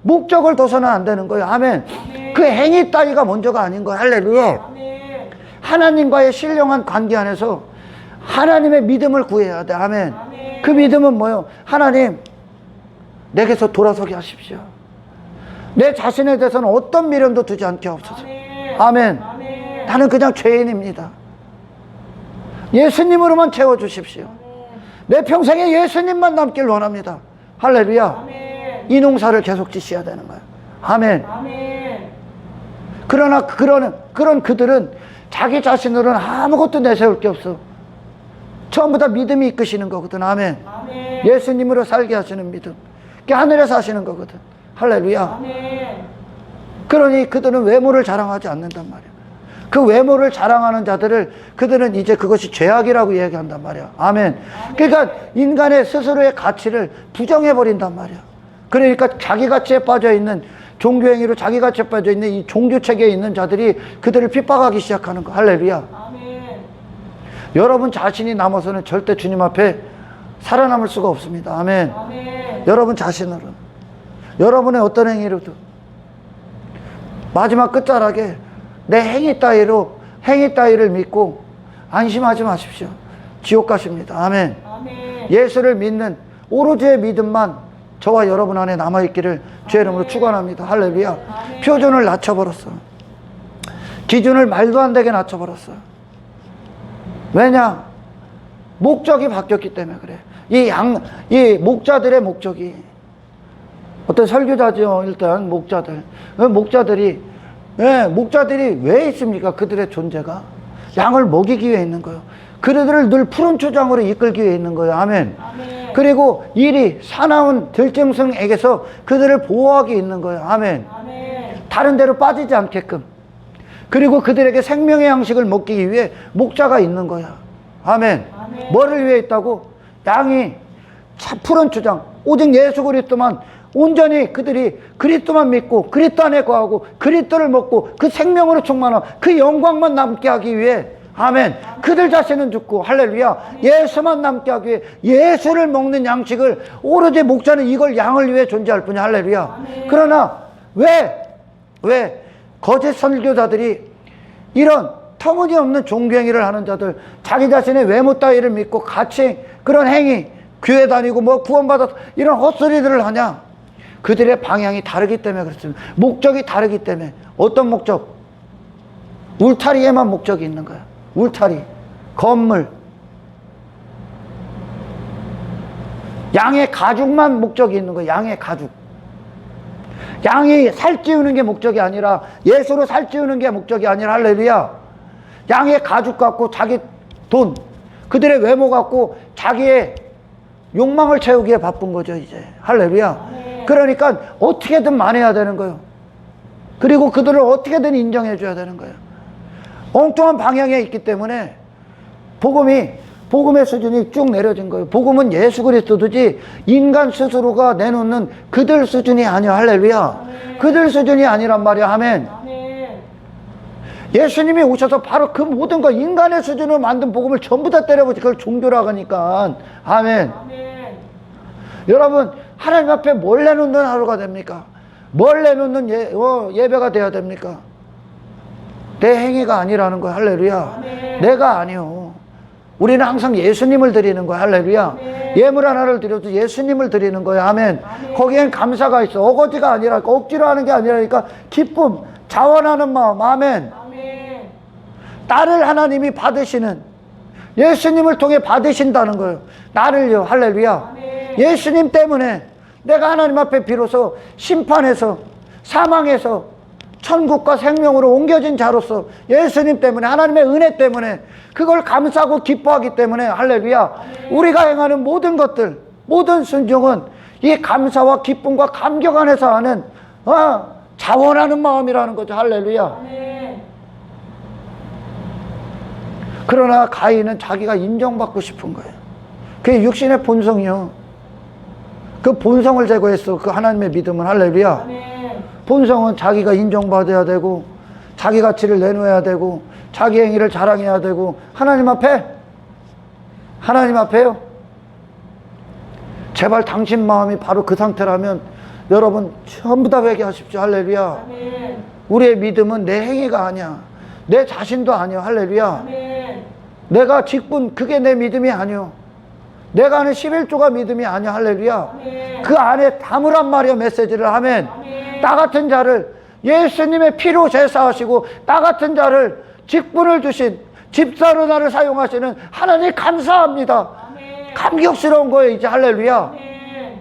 목적을 둬서는 안 되는 거예요. 아멘. 아멘. 그 행위 따위가 먼저가 아닌 거예요. 할렐루야. 아멘. 하나님과의 신령한 관계 안에서 하나님의 믿음을 구해야 돼. 아멘. 아멘. 그 믿음은 뭐예요? 하나님, 내게서 돌아서게 하십시오. 내 자신에 대해서는 어떤 미련도 두지 않게 하옵소서. 아멘. 아멘. 아멘. 나는 그냥 죄인입니다. 예수님으로만 채워주십시오. 내 평생에 예수님만 남길 원합니다. 할렐루야. 아멘. 이 농사를 계속 지셔야 되는 거예요. 아멘. 아멘. 그러나 그런 그들은 자기 자신으로는 아무것도 내세울 게 없어. 전부 다 믿음이 이끄시는 거거든. 아멘. 아멘. 예수님으로 살게 하시는 믿음. 그게 하늘에서 하시는 거거든. 할렐루야. 아멘. 그러니 그들은 외모를 자랑하지 않는단 말이야. 그 외모를 자랑하는 자들을 그들은 이제 그것이 죄악이라고 얘기한단 말이야. 아멘. 그러니까 인간의 스스로의 가치를 부정해버린단 말이야. 그러니까 자기 가치에 빠져있는 종교행위로 자기 가치에 빠져있는 이 종교체계에 있는 자들이 그들을 핍박하기 시작하는 거. 할렐루야. 아멘. 여러분 자신이 남아서는 절대 주님 앞에 살아남을 수가 없습니다. 아멘. 아멘. 여러분 자신으로, 여러분의 어떤 행위로도 마지막 끝자락에 내 행위 따위를 믿고 안심하지 마십시오. 지옥 가십니다. 아멘. 아멘. 예수를 믿는 오로지의 믿음만 저와 여러분 안에 남아있기를 주의 이름으로 축원합니다. 할렐루야. 아멘. 표준을 낮춰버렸어. 기준을 말도 안 되게 낮춰버렸어. 왜냐? 목적이 바뀌었기 때문에 그래. 이 목자들의 목적이 어떤 설교자죠. 일단 목자들이 왜 있습니까? 그들의 존재가 양을 먹이기 위해 있는 거예요. 그들을 늘 푸른 초장으로 이끌기 위해 있는 거예요. 아멘. 아멘. 그리고 일이 사나운 들짐승에게서 그들을 보호하기 있는 거예요. 아멘. 아멘. 다른 데로 빠지지 않게끔. 그리고 그들에게 생명의 양식을 먹기 위해 목자가 있는 거야. 아멘. 아멘. 뭐를 위해 있다고? 양이 푸른 초장, 오직 예수 그리스도만 온전히 그들이 그리스도만 믿고 그리스도 안에 거하고 그리스도를 먹고 그 생명으로 충만한 그 영광만 남게 하기 위해. 아멘. 그들 자신은 죽고. 할렐루야. 예수만 남게 하기 위해 예수를 먹는 양식을 오로지 목자는 이걸 양을 위해 존재할 뿐이야. 할렐루야. 아멘. 그러나 왜 거짓 선교자들이 이런 터무니없는 종교행위를 하는 자들, 자기 자신의 외모 따위를 믿고 같이 그런 행위, 교회 다니고 뭐 구원받아서 이런 헛소리들을 하냐? 그들의 방향이 다르기 때문에 그렇습니다. 목적이 다르기 때문에. 어떤 목적? 울타리에만 목적이 있는 거야. 울타리, 건물, 양의 가죽만 목적이 있는 거야. 양의 가죽. 양이 살찌우는 게 목적이 아니라, 예수로 살찌우는 게 목적이 아니라, 할렐루야. 양의 가죽 갖고 자기 돈, 그들의 외모 갖고 자기의 욕망을 채우기에 바쁜 거죠, 이제. 할렐루야. 아멘. 그러니까 어떻게든 만회해야 되는 거예요. 그리고 그들을 어떻게든 인정해 줘야 되는 거예요. 엉뚱한 방향에 있기 때문에 복음의 수준이 쭉 내려진 거예요. 복음은 예수 그리스도지 인간 스스로가 내놓는 그들 수준이 아니야. 할렐루야. 아멘. 그들 수준이 아니란 말이야. 아멘. 아멘. 예수님이 오셔서 바로 그 모든 거 인간의 수준으로 만든 복음을 전부 다 때려버리지. 그걸 종교라고 하니까. 아멘. 아멘. 여러분, 하나님 앞에 뭘 내놓는 하루가 됩니까? 뭘 내놓는 예배가 돼야 됩니까? 내 행위가 아니라는 거야. 할렐루야. 아멘. 내가 아니요. 우리는 항상 예수님을 드리는 거야. 할렐루야. 아멘. 예물 하나를 드려도 예수님을 드리는 거야. 아멘. 아멘. 거기엔 감사가 있어. 어거지가 아니라, 억지로 하는 게 아니라니까 기쁨, 자원하는 마음. 아멘. 아멘. 나를 하나님이 받으시는 예수님을 통해 받으신다는 거예요. 나를요. 할렐루야. 아멘. 예수님 때문에 내가 하나님 앞에 비로소 심판에서 사망에서 천국과 생명으로 옮겨진 자로서 예수님 때문에 하나님의 은혜 때문에 그걸 감사하고 기뻐하기 때문에 할렐루야. 우리가 행하는 모든 것들 모든 순종은 이 감사와 기쁨과 감격 안에서 하는 자원하는 마음이라는 거죠. 할렐루야. 아멘. 그러나 가인은 자기가 인정받고 싶은 거예요. 그게 육신의 본성이요. 그 본성을 제거했어. 그 하나님의 믿음은. 할렐루야. 아멘. 본성은 자기가 인정받아야 되고 자기 가치를 내놓아야 되고 자기 행위를 자랑해야 되고 하나님 앞에요. 제발 당신 마음이 바로 그 상태라면 여러분 전부 다 회개하십시오. 할렐루야. 아멘. 우리의 믿음은 내 행위가 아니야. 내 자신도 아니야. 할렐루야. 아멘. 내가 직분 그게 내 믿음이 아니요. 내가 하는 11조가 믿음이 아니야. 할렐루야. 아멘. 그 안에 담으란 말이야. 메시지를. 아멘. 아멘. 나 같은 자를 예수님의 피로 제사하시고 나 같은 자를 직분을 주신 집사로 나를 사용하시는 하나님 감사합니다. 아멘. 감격스러운 거예요. 이제. 할렐루야. 아멘.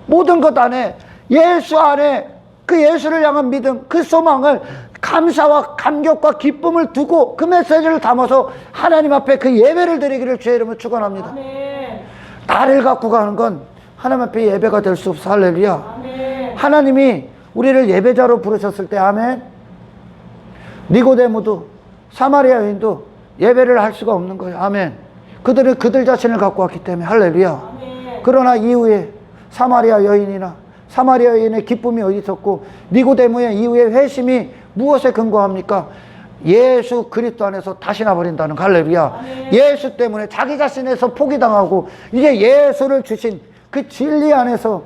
모든 것 안에 예수 안에 그 예수를 향한 믿음 그 소망을 감사와 감격과 기쁨을 두고 그 메시지를 담아서 하나님 앞에 그 예배를 드리기를 주의 이름으로 축원합니다. 아멘. 나를 갖고 가는 건 하나님 앞에 예배가 될 수 없어. 할렐루야. 아멘. 하나님이 우리를 예배자로 부르셨을 때 아멘. 니고데모도 사마리아 여인도 예배를 할 수가 없는 거예요. 아멘. 그들은 그들 자신을 갖고 왔기 때문에. 할렐루야. 아멘. 그러나 이후에 사마리아 여인의 기쁨이 어디 있었고 니고데모의 이후의 회심이 무엇에 근거합니까? 예수 그리스도 안에서 다시 나버린다는. 할렐루야. 아멘. 예수 때문에 자기 자신에서 포기당하고 이제 예수를 주신 그 진리 안에서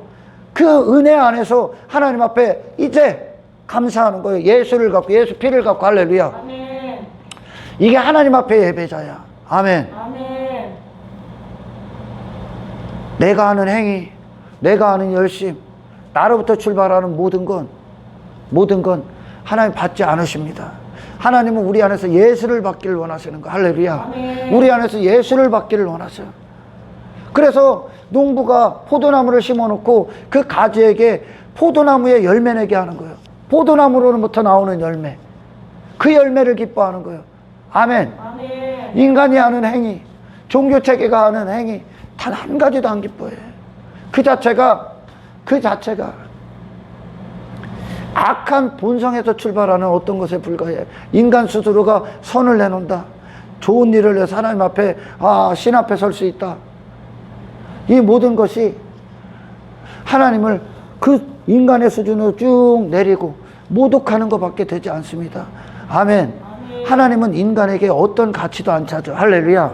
그 은혜 안에서 하나님 앞에 이제 감사하는 거예요. 예수를 갖고 예수 피를 갖고. 할렐루야. 아멘. 이게 하나님 앞에 예배자야. 아멘. 아멘. 내가 하는 행위, 내가 하는 열심, 나로부터 출발하는 모든 건 하나님 받지 않으십니다. 하나님은 우리 안에서 예수를 받기를 원하시는 거. 할렐루야. 아멘. 우리 안에서 예수를 받기를 원하셔요. 그래서 농부가 포도나무를 심어놓고 그 가지에게 포도나무의 열매 내게 하는 거예요. 포도나무로부터 나오는 열매, 그 열매를 기뻐하는 거예요. 아멘. 아멘. 인간이 하는 행위, 종교체계가 하는 행위 단 한 가지도 안 기뻐해. 그 자체가 악한 본성에서 출발하는 어떤 것에 불과해. 인간 스스로가 선을 내놓는다. 좋은 일을 해서 하나님 앞에 신 앞에 설 수 있다. 이 모든 것이 하나님을 그 인간의 수준으로 쭉 내리고 모독하는 것밖에 되지 않습니다. 아멘. 아멘. 하나님은 인간에게 어떤 가치도 안 찾아. 할렐루야.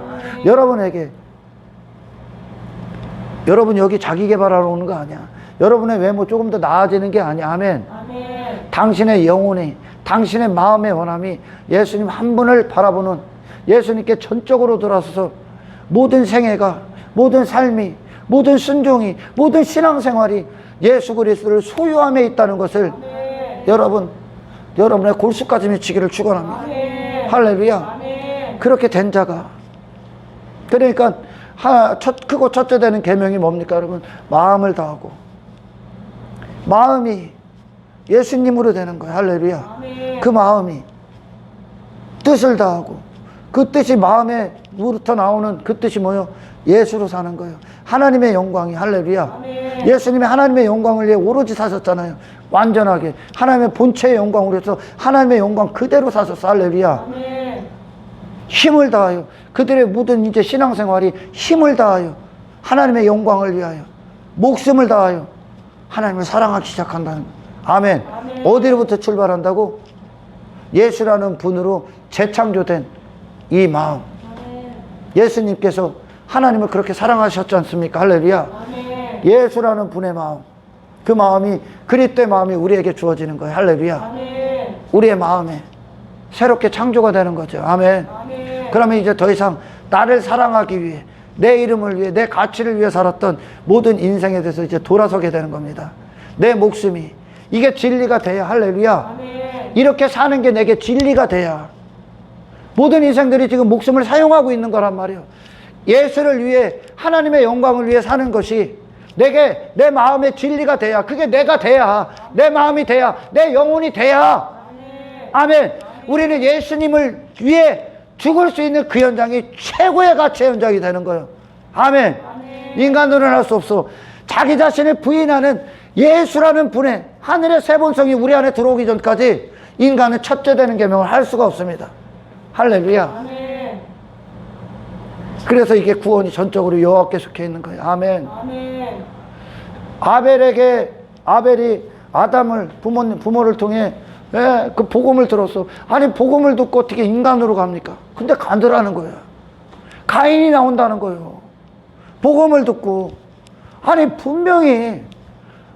여러분 여기 자기 개발하러 오는 거 아니야. 여러분의 외모 조금 더 나아지는 게 아니야. 아멘. 아멘. 당신의 영혼이, 당신의 마음의 원함이 예수님 한 분을 바라보는 예수님께 전적으로 돌아서서 모든 생애가, 모든 삶이, 모든 순종이, 모든 신앙생활이 예수 그리스도를 소유함에 있다는 것을 아멘. 여러분의 골수까지 미치기를 축원합니다. 아멘. 할렐루야. 아멘. 그렇게 된 자가, 그러니까 크고 첫째 되는 계명이 뭡니까 여러분? 마음을 다하고, 마음이 예수님으로 되는 거예요. 할렐루야. 아멘. 그 마음이 뜻을 다하고, 그 뜻이 마음에부터 나오는 그 뜻이 뭐예요? 예수로 사는 거예요. 하나님의 영광이. 할렐루야. 아멘. 예수님이 하나님의 영광을 위해 오로지 사셨잖아요. 완전하게 하나님의 본체의 영광으로 해서 하나님의 영광 그대로 사셨어. 할렐루야. 아멘. 힘을 다하여, 그들의 모든 이제 신앙생활이 힘을 다하여 하나님의 영광을 위하여 목숨을 다하여 하나님을 사랑하기 시작한다는 거예요. 아멘. 아멘. 어디로부터 출발한다고? 예수라는 분으로 재창조된 이 마음. 아멘. 예수님께서 하나님을 그렇게 사랑하셨지 않습니까? 할렐루야. 아멘. 예수라는 분의 마음, 그 마음이, 그리스도의 마음이 우리에게 주어지는 거예요. 할렐루야. 아멘. 우리의 마음에 새롭게 창조가 되는 거죠. 아멘. 아멘. 그러면 이제 더 이상 나를 사랑하기 위해, 내 이름을 위해, 내 가치를 위해 살았던 모든 인생에 대해서 이제 돌아서게 되는 겁니다. 내 목숨이, 이게 진리가 돼야. 할렐루야. 아멘. 이렇게 사는 게 내게 진리가 돼야 모든 인생들이 지금 목숨을 사용하고 있는 거란 말이에요. 예수를 위해, 하나님의 영광을 위해 사는 것이 내게 내 마음의 진리가 돼야, 그게 내가 돼야, 내 마음이 돼야, 내 영혼이 돼야. 아멘. 우리는 예수님을 위해 죽을 수 있는 그 현장이 최고의 가치의 현장이 되는 거예요. 아멘. 인간으로는 할 수 없어. 자기 자신을 부인하는 예수라는 분의 하늘의 세 본성이 우리 안에 들어오기 전까지 인간은 첫째 되는 계명을 할 수가 없습니다. 할렐루야. 아멘. 그래서 이게 구원이 전적으로 여호와께 속해 있는 거예요. 아멘. 아멘. 아벨이 아담을 부모를 통해 그 복음을 들었어. 아니 복음을 듣고 어떻게 인간으로 갑니까? 근데 간더라는 거예요. 가인이 나온다는 거예요. 복음을 듣고. 아니 분명히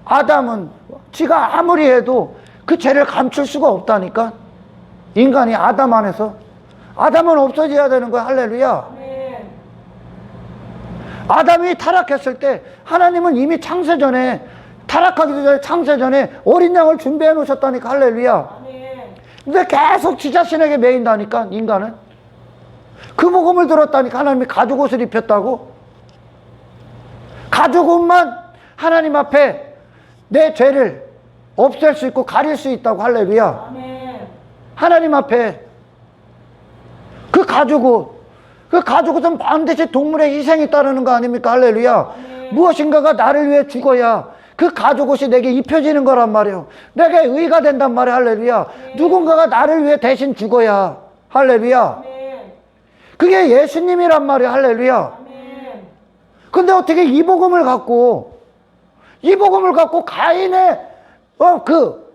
아담은 지가 아무리 해도 그 죄를 감출 수가 없다니까. 인간이 아담 안에서. 아담은 없어져야 되는 거야. 할렐루야. 아멘. 아담이 타락했을 때 하나님은 이미 창세전에, 타락하기도 전에 창세전에 어린 양을 준비해 놓으셨다니까. 할렐루야. 아멘. 근데 계속 지 자신에게 매인다니까. 인간은 그 복음을 들었다니까. 하나님이 가죽 옷을 입혔다고. 가죽 옷만 하나님 앞에 내 죄를 없앨 수 있고 가릴 수 있다고. 할렐루야. 아멘. 하나님 앞에 그 가죽 옷, 그 가죽 옷은 반드시 동물의 희생이 따르는 거 아닙니까? 할렐루야. 무엇인가가 나를 위해 죽어야 그 가죽 옷이 내게 입혀지는 거란 말이에요. 내게 의가 된단 말이에요. 할렐루야. 누군가가 나를 위해 대신 죽어야. 할렐루야. 아멘. 그게 예수님이란 말이에요. 할렐루야. 아멘. 근데 어떻게 이 복음을 갖고 가인의 그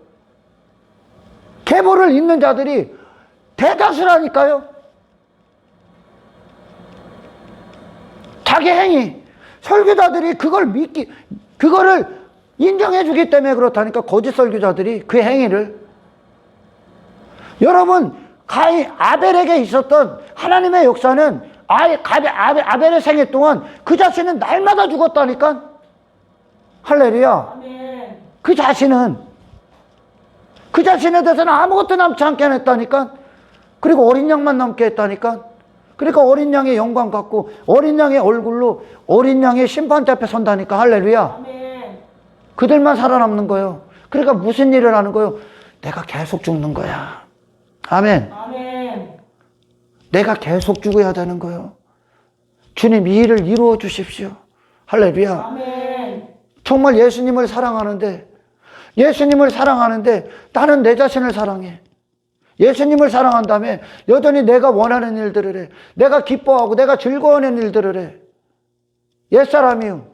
계보를 잇는 자들이 대다수라니까요. 자기 행위, 설교자들이 그거를 인정해 주기 때문에 그렇다니까. 거짓 설교자들이 그 행위를. 여러분, 아벨에게 있었던 하나님의 역사는 아벨의 생애 동안 그 자신은 날마다 죽었다니까. 할렐루야. 아멘. 그 자신에 대해서는 아무것도 남지 않게 했다니까. 그리고 어린 양만 남게 했다니까. 그러니까 어린 양의 영광 갖고 어린 양의 얼굴로 어린 양의 심판대 앞에 선다니까. 할렐루야. 아멘. 그들만 살아남는 거예요. 그러니까 무슨 일을 하는 거예요? 내가 계속 죽는 거야. 아멘. 아멘. 내가 계속 죽어야 되는 거예요. 주님 이 일을 이루어 주십시오. 할렐루야. 아멘. 정말 예수님을 사랑하는데 나는 내 자신을 사랑해. 예수님을 사랑한다면 여전히 내가 원하는 일들을 해. 내가 기뻐하고 내가 즐거워하는 일들을 해. 옛사람이요.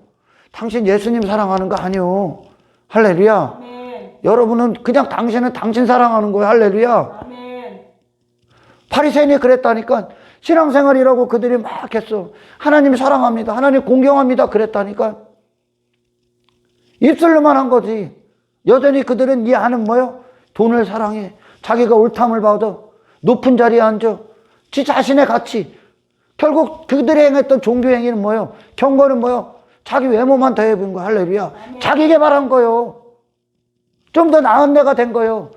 당신 예수님 사랑하는 거 아니요. 할렐루야. 아멘. 여러분은 그냥 당신은 당신 사랑하는 거예요. 할렐루야. 아멘. 바리새인이 그랬다니까. 신앙생활이라고 그들이 막 했어. 하나님 사랑합니다. 하나님 공경합니다. 그랬다니까. 입술로만 한 거지. 여전히 그들은 이 안은 뭐요? 돈을 사랑해. 자기가 옳담을 받아. 높은 자리에 앉아. 지 자신의 가치. 결국 그들이 행했던 종교행위는 뭐요? 경건은 뭐요? 자기 외모만 더해 보인 거. 할렐루야. 자기 개발한 거요. 좀 더 나은 내가 된 거요.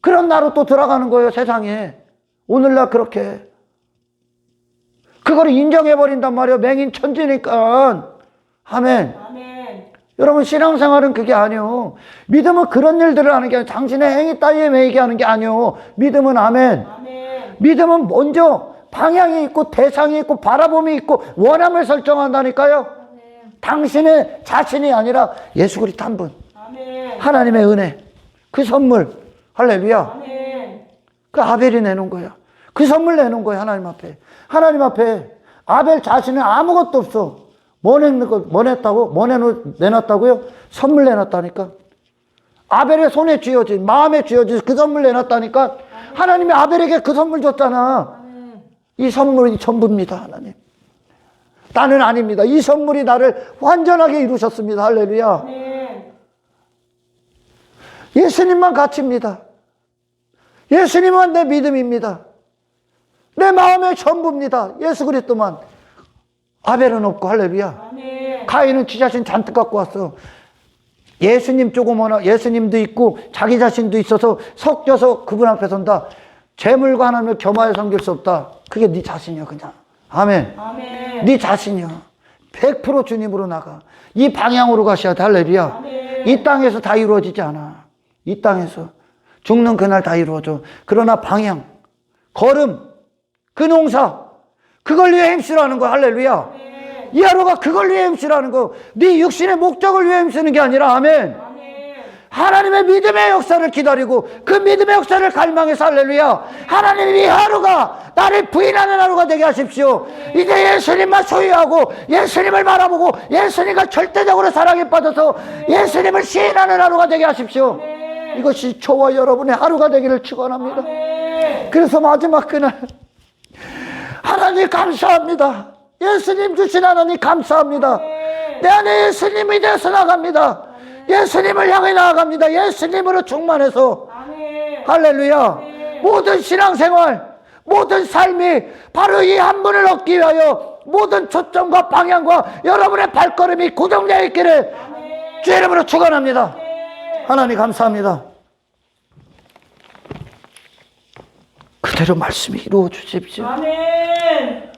그런 나로 또 들어가는 거예요. 세상에. 오늘날 그렇게. 그걸 인정해버린단 말이에요. 맹인 천지니까. 아멘. 아멘. 여러분 신앙생활은 그게 아니요. 믿음은 그런 일들을 하는 게 아니고 당신의 행위 따위에 매이게 하는 게 아니요. 믿음은 아멘. 아멘. 믿음은 먼저 방향이 있고 대상이 있고 바라봄이 있고 원함을 설정한다니까요. 당신의 자신이 아니라 예수 그리스도 한 분. 아멘. 하나님의 은혜. 그 선물. 할렐루야. 아멘. 그 아벨이 내놓은 거야. 그 선물 내놓은 거야. 하나님 앞에. 하나님 앞에 아벨 자신은 아무것도 없어. 뭐 내놨다고요? 선물 내놨다니까. 아벨의 손에 쥐어진, 마음에 쥐어진 그 선물 내놨다니까. 하나님이 아벨에게 그 선물 줬잖아. 이 선물이 전부입니다. 하나님. 나는 아닙니다. 이 선물이 나를 완전하게 이루셨습니다. 할렐루야. 아멘. 예수님만 가치입니다. 예수님만 내 믿음입니다. 내 마음의 전부입니다. 예수 그리스도만. 아벨은 없고. 할렐루야. 아멘. 가인은 지 자신 잔뜩 갖고 왔어. 예수님 조금 하나, 예수님도 있고 자기 자신도 있어서 섞여서 그분 앞에 선다. 재물과 하나님을 겸하여 섬길 수 없다. 그게 네 자신이야 그냥. 아멘. 아멘. 네 자신이야. 100% 주님으로 나가. 이 방향으로 가셔야 돼. 할렐루야. 아멘. 이 땅에서 다 이루어지지 않아. 이 땅에서 죽는 그날 다 이루어져. 그러나 방향, 걸음, 그 농사, 그걸 위해 힘쓰라는 거야. 할렐루야. 아멘. 이 하루가 그걸 위해 힘쓰라는 거. 네 육신의 목적을 위해 힘쓰는 게 아니라 아멘. 아멘. 하나님의 믿음의 역사를 기다리고 그 믿음의 역사를 갈망해서 할렐루야. 하나님이 이 하루가 나를 부인하는 하루가 되게 하십시오. 이제 예수님만 소유하고 예수님을 바라보고 예수님과 절대적으로 사랑에 빠져서 예수님을 시인하는 하루가 되게 하십시오. 이것이 저와 여러분의 하루가 되기를 축원합니다. 그래서 마지막 그날 하나님 감사합니다. 예수님 주신 하나님 감사합니다. 내 안에 예수님이 되어서 나갑니다. 예수님을 향해 나아갑니다. 예수님으로 충만해서 아멘. 할렐루야. 모든 신앙생활, 모든 삶이 바로 이 한 분을 얻기 위하여 모든 초점과 방향과 여러분의 발걸음이 고정되어 있기를 주 이름으로 축원합니다. 하나님 감사합니다. 그대로 말씀이 이루어 주십시오. 아멘.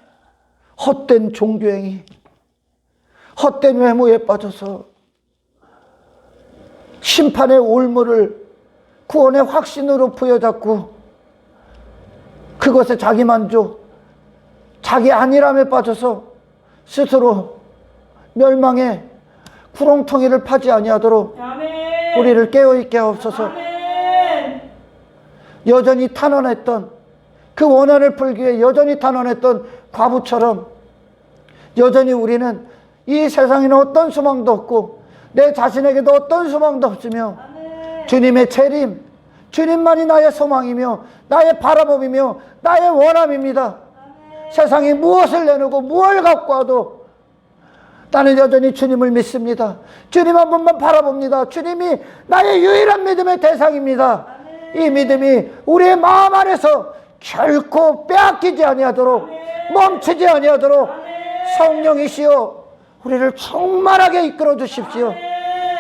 헛된 종교행위, 헛된 외모에 빠져서 심판의 올무를 구원의 확신으로 부여잡고 그것에 자기 만족, 자기 안일함에 빠져서 스스로 멸망의 구렁텅이를 파지 아니하도록 아멘. 우리를 깨어있게 하옵소서. 아멘. 여전히 탄원했던 그 원한을 풀기 위해 여전히 탄원했던 과부처럼 여전히 우리는 이 세상에는 어떤 소망도 없고 내 자신에게도 어떤 소망도 없으며 주님의 재림, 주님만이 나의 소망이며 나의 바라봄이며 나의 원함입니다. 세상이 무엇을 내놓고 무엇을 갖고 와도 나는 여전히 주님을 믿습니다. 주님 한 번만 바라봅니다. 주님이 나의 유일한 믿음의 대상입니다. 이 믿음이 우리의 마음 안에서 결코 빼앗기지 아니하도록 멈추지 아니하도록 성령이시여 우리를 충만하게 이끌어 주십시오.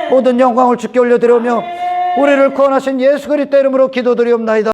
모든 영광을 주께 올려드리며 우리를 구원하신 예수 그리스도 이름으로 기도드리옵나이다.